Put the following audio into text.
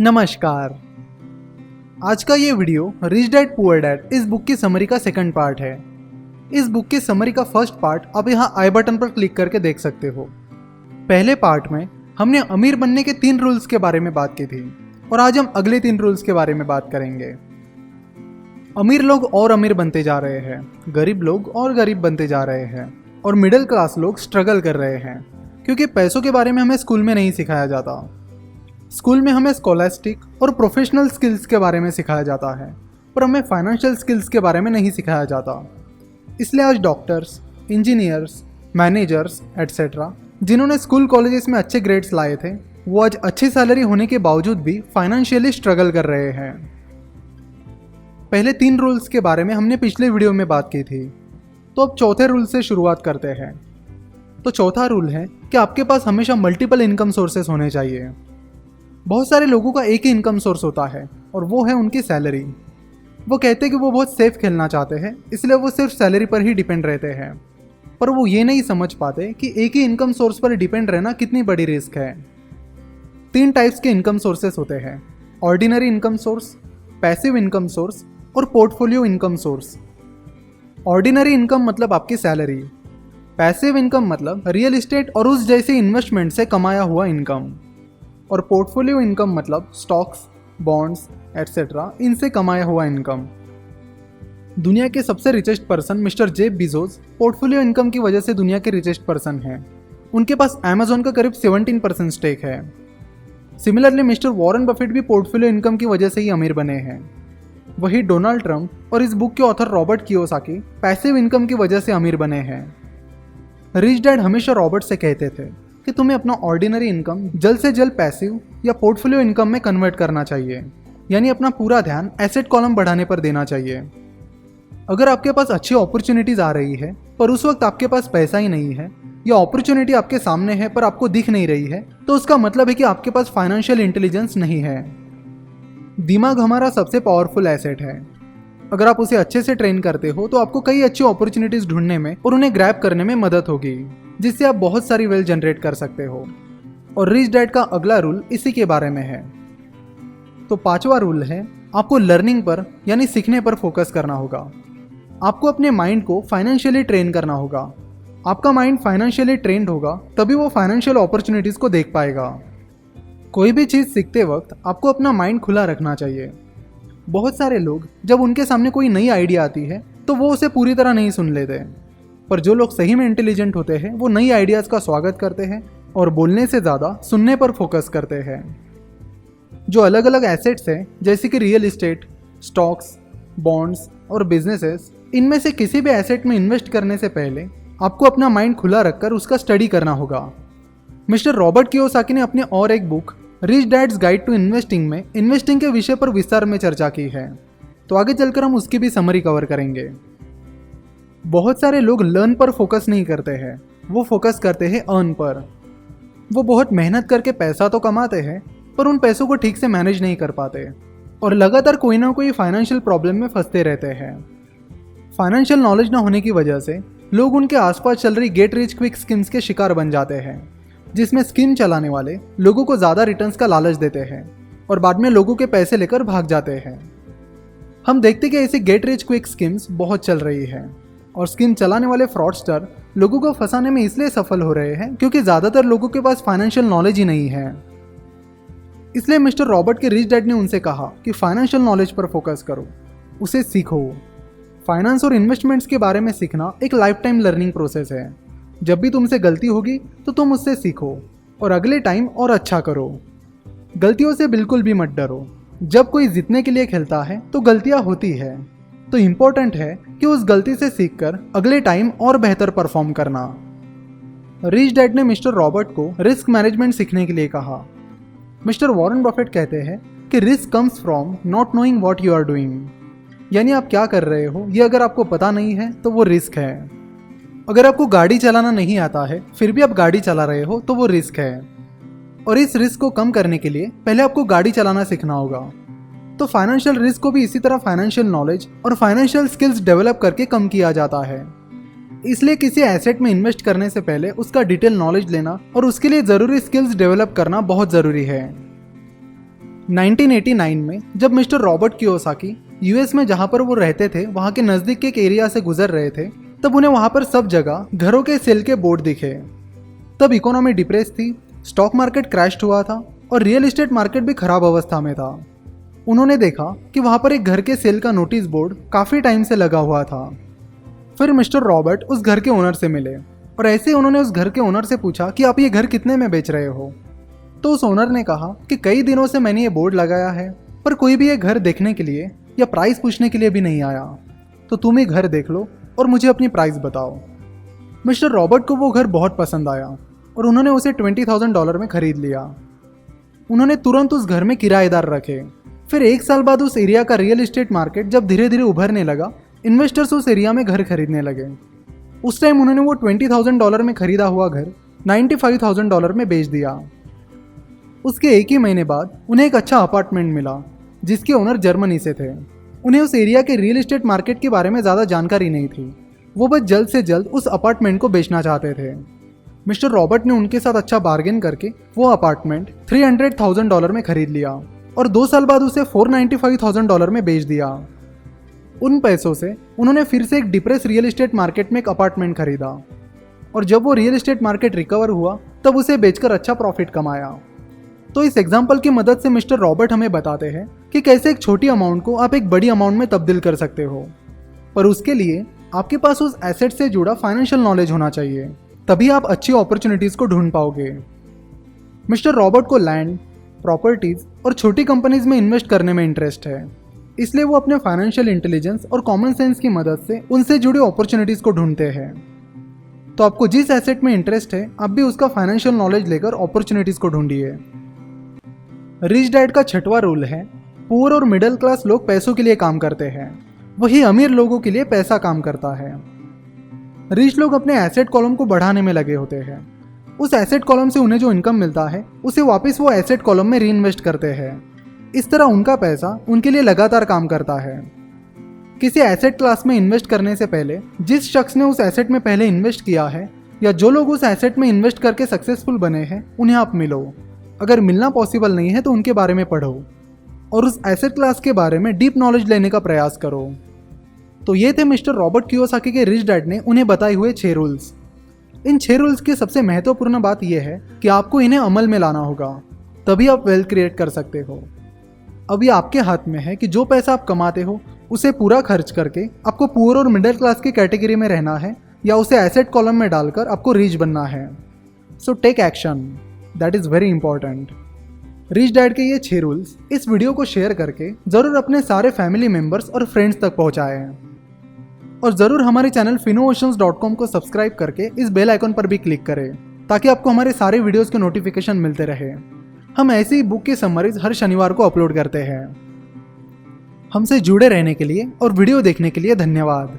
नमस्कार। आज का ये video rich dad poor dad इस बुक की समरी का सेकंड पार्ट है। इस बुक की समरी का फर्स्ट पार्ट आप यहाँ आई बटन पर क्लिक करके देख सकते हो। पहले पार्ट में हमने अमीर बनने के 3 रूल्स के बारे में बात की थी और आज हम अगले 3 रूल्स के बारे में बात करेंगे। अमीर लोग और अमीर बनते जा रहे हैं, गरीब लोग और गरीब बनते जा रहे हैं और मिडिल क्लास लोग स्ट्रगल कर रहे हैं क्योंकि पैसों के बारे में हमें स्कूल में नहीं सिखाया जाता। स्कूल में हमें स्कॉलास्टिक और प्रोफेशनल स्किल्स के बारे में सिखाया जाता है पर हमें फाइनेंशियल स्किल्स के बारे में नहीं सिखाया जाता। इसलिए आज डॉक्टर्स, इंजीनियर्स, मैनेजर्स एटसेट्रा जिन्होंने स्कूल कॉलेजेस में अच्छे ग्रेड्स लाए थे वो आज अच्छी सैलरी होने के बावजूद भी फाइनेंशियली स्ट्रगल कर रहे हैं। पहले 3 रूल्स के बारे में हमने पिछले वीडियो में बात की थी, तो अब चौथे रूल से शुरुआत करते हैं। तो चौथा रूल है कि आपके पास हमेशा मल्टीपल इनकम सोर्सेस होने चाहिए। बहुत सारे लोगों का एक ही इनकम सोर्स होता है और वो है उनकी सैलरी। वो कहते हैं कि वो बहुत सेफ खेलना चाहते हैं, इसलिए वो सिर्फ सैलरी पर ही डिपेंड रहते हैं, पर वो ये नहीं समझ पाते कि एक ही इनकम सोर्स पर डिपेंड रहना कितनी बड़ी रिस्क है। 3 टाइप्स के इनकम सोर्सेस होते हैं: ordinary income source, passive income source और portfolio income source. Ordinary income मतलब आपकी सैलरी, पैसिव इनकम मतलब रियल एस्टेट और उस जैसे इन्वेस्टमेंट से कमाया हुआ इनकम, और पोर्टफोलियो इनकम मतलब स्टॉक्स, बॉन्ड्स एटसेट्रा इनसे कमाया हुआ इनकम। दुनिया के सबसे richest person mister Jeff Bezos portfolio income की वजह से दुनिया के रिचेस्ट पर्सन हैं। उनके पास अमेज़न का करीब 17% स्टेक है। सिमिलरली मिस्टर वॉरेन बफेट भी पोर्टफोलियो इनकम की वजह से ही अमीर बने हैं। वही डोनाल्ड ट्रंप और इस बुक के author Robert Kiyosaki passive income की वजह से अमीर बने हैं। रिच डैड हमेशा रॉबर्ट से कहते थे कि तुम्हें अपना ऑर्डिनरी इनकम जल्द से जल्द पैसिव या पोर्टफोलियो इनकम में कन्वर्ट करना चाहिए, यानी अपना पूरा ध्यान एसेट कॉलम बढ़ाने पर देना चाहिए। अगर आपके पास अच्छी अपॉर्चुनिटीज आ रही है पर उस वक्त आपके पास पैसा ही नहीं है, या अपॉर्चुनिटी आपके सामने है पर आपको दिख नहीं रही है, तो उसका मतलब है कि आपके पास फाइनेंशियल इंटेलिजेंस नहीं है। दिमाग हमारा सबसे पावरफुल एसेट है। अगर आप उसे अच्छे से ट्रेन करते हो तो आपको कई अच्छी अपॉर्चुनिटीज ढूंढने में और उन्हें ग्रैब करने में मदद होगी, जिससे आप बहुत सारी वेल्थ जनरेट कर सकते हो। और रिच डैड का अगला रूल इसी के बारे में है। तो 5वां रूल है आपको लर्निंग पर यानी सीखने पर फोकस करना होगा। आपको अपने माइंड को फाइनेंशियली ट्रेन करना होगा। आपका माइंड फाइनेंशियली ट्रेंड होगा तभी वो फाइनेंशियल अपॉर्चुनिटीज को देख पाएगा। कोई भी चीज़ सीखते वक्त आपको अपना माइंड खुला रखना चाहिए। बहुत सारे लोग जब उनके सामने कोई नई आइडिया आती है तो वो उसे पूरी तरह नहीं सुन लेते, पर जो लोग सही में इंटेलिजेंट होते हैं वो नई आइडियाज़ का स्वागत करते हैं और बोलने से ज़्यादा सुनने पर फोकस करते हैं। जो अलग अलग एसेट्स हैं जैसे कि रियल एस्टेट, स्टॉक्स, बॉन्ड्स और बिजनेसेस, इनमें से किसी भी एसेट में इन्वेस्ट करने से पहले आपको अपना माइंड खुला रखकर उसका स्टडी करना होगा। मिस्टर रॉबर्ट कियोसाकी ने अपनी और एक book rich dad's guide to investing में इन्वेस्टिंग के विषय पर विस्तार में चर्चा की है, तो आगे चलकर हम उसकी भी समरी कवर करेंगे। बहुत सारे लोग लर्न पर फोकस नहीं करते हैं, वो फोकस करते हैं अर्न पर। वो बहुत मेहनत करके पैसा तो कमाते हैं पर उन पैसों को ठीक से मैनेज नहीं कर पाते और लगातार कोई ना कोई फाइनेंशियल प्रॉब्लम में फंसते रहते हैं। फाइनेंशियल नॉलेज ना होने की वजह से लोग उनके आसपास चल रही गेट रिच क्विक स्कीम्स के शिकार बन जाते हैं, जिसमें स्कीम चलाने वाले लोगों को ज़्यादा रिटर्न्स का लालच देते हैं और बाद में लोगों के पैसे लेकर भाग जाते हैं। हम देखते कि ऐसी गेट रिच क्विक स्कीम्स बहुत चल रही है और स्कीम चलाने वाले फ्रॉडस्टर लोगों को फंसाने में इसलिए सफल हो रहे हैं क्योंकि ज़्यादातर लोगों के पास फाइनेंशियल नॉलेज ही नहीं है। इसलिए मिस्टर रॉबर्ट के रिच डैड ने उनसे कहा कि फाइनेंशियल नॉलेज पर फोकस करो, उसे सीखो। फाइनेंस और इन्वेस्टमेंट्स के बारे में सीखना एक लाइफ टाइम लर्निंग प्रोसेस है। जब भी तुमसे गलती होगी तो तुम उससे सीखो और अगले टाइम और अच्छा करो। गलतियों से बिल्कुल भी मत डरो। जब कोई जीतने के लिए खेलता है तो गलतियां होती है, तो इम्पोर्टेंट है कि उस गलती से सीखकर अगले टाइम और बेहतर परफॉर्म करना। रिच डैड ने मिस्टर रॉबर्ट को रिस्क मैनेजमेंट सीखने के लिए कहा। मिस्टर वॉरेन बफेट कहते हैं कि risk comes from not knowing what you are doing, यानी आप क्या कर रहे हो ये अगर आपको पता नहीं है तो वो रिस्क है। अगर आपको गाड़ी चलाना नहीं आता है फिर भी आप गाड़ी चला रहे हो तो वो रिस्क है, और इस रिस्क को कम करने के लिए पहले आपको गाड़ी चलाना सीखना होगा। तो फाइनेंशियल रिस्क को भी इसी तरह फाइनेंशियल नॉलेज और फाइनेंशियल स्किल्स डेवलप करके कम किया जाता है। इसलिए किसी एसेट में इन्वेस्ट करने से पहले उसका डिटेल नॉलेज लेना और उसके लिए ज़रूरी स्किल्स डेवलप करना बहुत ज़रूरी है। 1989 में जब मिस्टर रॉबर्ट कियोसाकी यूएस में जहां पर वो रहते थे वहां के नजदीक के एक एरिया से गुजर रहे थे, तब उन्हें वहां पर सब जगह घरों के सेल के बोर्ड दिखे। तब इकोनॉमी डिप्रेस थी, स्टॉक मार्केट क्रैश हुआ था और रियल एस्टेट मार्केट भी खराब अवस्था में था। उन्होंने देखा कि वहां पर एक घर के सेल का नोटिस बोर्ड काफी टाइम से लगा हुआ था। फिर मिस्टर रॉबर्ट उस घर के ओनर से मिले और ऐसे उन्होंने उस घर के ओनर से पूछा कि आप ये घर कितने में बेच रहे हो। तो उस ओनर ने कहा कि कई दिनों से मैंने ये बोर्ड लगाया है पर कोई भी ये घर देखने के लिए या प्राइस पूछने के लिए भी नहीं आया, तो तुम ये घर देख लो और मुझे अपनी प्राइस बताओ। मिस्टर रॉबर्ट को वो घर बहुत पसंद आया और उन्होंने उसे $20,000 में खरीद लिया। उन्होंने तुरंत उस घर में किराएदार रखे। फिर 1 साल बाद उस एरिया का रियल एस्टेट मार्केट जब धीरे धीरे उभरने लगा, इन्वेस्टर्स उस एरिया में घर खरीदने लगे। उस टाइम उन्होंने वो $20,000 में खरीदा हुआ घर $95,000 में बेच दिया। उसके 1 ही महीने बाद उन्हें एक अच्छा अपार्टमेंट मिला जिसके ओनर जर्मनी से थे। उन्हें उस एरिया के रियल एस्टेट मार्केट के बारे में ज़्यादा जानकारी नहीं थी, वो बस जल्द से जल्द उस अपार्टमेंट को बेचना चाहते थे। मिस्टर रॉबर्ट ने उनके साथ अच्छा बार्गेन करके वो अपार्टमेंट $300,000 में खरीद लिया और 2 साल बाद उसे $495,000 में बेच दिया। उन पैसों से उन्होंने फिर से एक डिप्रेस रियल एस्टेट मार्केट में एक अपार्टमेंट खरीदा और जब वो रियल एस्टेट मार्केट रिकवर हुआ तब उसे बेचकर अच्छा प्रॉफिट कमाया। तो इस एग्जाम्पल की मदद से मिस्टर रॉबर्ट हमें बताते हैं कि कैसे एक छोटी अमाउंट को आप एक बड़ी अमाउंट में तब्दील कर सकते हो, पर उसके लिए आपके पास उस एसेट से जुड़ा फाइनेंशियल नॉलेज होना चाहिए, तभी आप अच्छी अपॉर्चुनिटीज को ढूंढ पाओगे। मिस्टर रॉबर्ट को लैंड, प्रॉपर्टीज और छोटी कंपनीज में इन्वेस्ट करने में इंटरेस्ट है, इसलिए वो अपने फाइनेंशियल इंटेलिजेंस और कॉमन सेंस की मदद से उनसे जुड़ी अपॉर्चुनिटीज को ढूंढते हैं। तो आपको जिस एसेट में इंटरेस्ट है आप भी उसका फाइनेंशियल नॉलेज लेकर अपॉर्चुनिटीज को ढूंढिए। रिच डैड का 6वां रूल है, पुअर और मिडिल क्लास लोग पैसों के लिए काम करते हैं, वही अमीर लोगों के लिए पैसा काम करता है। रिच लोग अपने एसेट कॉलम को बढ़ाने में लगे होते हैं। उस एसेट कॉलम से उन्हें जो इनकम मिलता है उसे वापस वो एसेट कॉलम में री इन्वेस्ट करते हैं। इस तरह उनका पैसा उनके लिए लगातार काम करता है। किसी एसेट क्लास में इन्वेस्ट करने से पहले जिस शख्स ने उस एसेट में पहले इन्वेस्ट किया है या जो लोग उस एसेट में इन्वेस्ट करके सक्सेसफुल बने हैं उन्हें आप मिलो। अगर मिलना पॉसिबल नहीं है तो उनके बारे में पढ़ो और उस एसेट क्लास के बारे में डीप नॉलेज लेने का प्रयास करो। तो ये थे मिस्टर रॉबर्ट कियोसाकी के रिच डैड ने उन्हें बताए हुए 6 रूल्स। इन 6 रूल्स की सबसे महत्वपूर्ण बात यह है कि आपको इन्हें अमल में लाना होगा, तभी आप वेल्थ क्रिएट कर सकते हो। अब ये आपके हाथ में है कि जो पैसा आप कमाते हो उसे पूरा खर्च करके आपको पुअर और मिडिल क्लास की कैटेगरी में रहना है या उसे एसेट कॉलम में डालकर आपको रिच बनना है। So take action, that is very important. Rich dad के ये 6 रूल्स इस वीडियो को शेयर करके ज़रूर अपने सारे फैमिली मेम्बर्स और फ्रेंड्स तक पहुँचाएं और ज़रूर हमारे चैनल finooceans.com को सब्सक्राइब करके इस बेल आइकन पर भी क्लिक करें ताकि आपको हमारे सारे वीडियोस के नोटिफिकेशन मिलते रहे। हम ऐसी ही बुक की समरीज हर शनिवार को अपलोड करते हैं। हमसे जुड़े रहने के लिए और वीडियो देखने के लिए धन्यवाद।